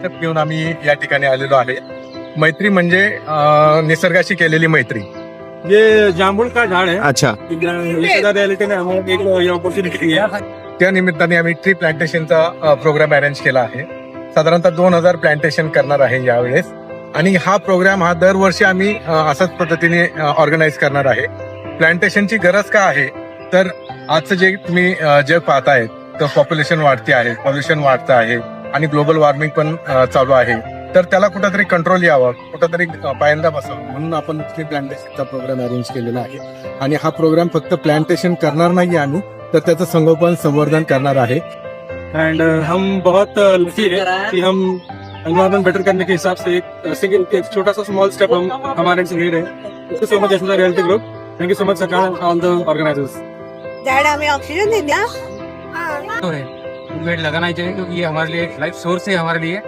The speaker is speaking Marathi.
कॉन्सेप्ट घेऊन आम्ही या ठिकाणी आलेलो आहे. मैत्री म्हणजे निसर्गाशी केलेली मैत्री. ये जामुन का झाड है. अच्छा. रियालिटी ने हमें एक अपॉर्चुनिटी दी है. त्या निमित्ताने आम्ही ट्री प्लांटेशनचा प्रोग्राम अरेंज केला आहे. साधारणतः 2000 प्लांटेशन करणार आहे यावेळेस. आणि हा प्रोग्राम दरवर्षी आम्ही अशाच पद्धतीने ऑर्गनाईज करणार आहे. प्लांटेशनची गरज का आहे तर आजचं जे तुम्ही जग पाहताय तर पॉप्युलेशन वाढते आहे, पॉल्युशन वाढतं आहे आणि ग्लोबल वॉर्मिंग पण चालू आहे. तर त्याला कुठंतरी कंट्रोल यावं, कुठंतरी पायंदा बसावं म्हणून आपण ट्री प्लांटेशनचा प्रोग्राम अरेंज केलेला आहे. आणि हा प्रोग्राम फक्त प्लांटेशन करणार नाही आम्ही तर त्याचं संगोपन संवर्धन करणार आहे. एंड हम बहुत लकी है कि हम एनवायरमेंट बेटर करने के हिसाब से एक छोटा सा स्मॉल स्टेप हम हमारे से ले रहे हैं. Thank you so much SS realty group. Thank you so much सरकार ऑल द ऑर्गेनाइजर्स. झाड़ हमें ऑक्सीजन देते हैं. तो है पेड़ लगाना ही चाहिए क्योंकि ये हमारे लिए लाइफ सोर्स है हमारे लिए.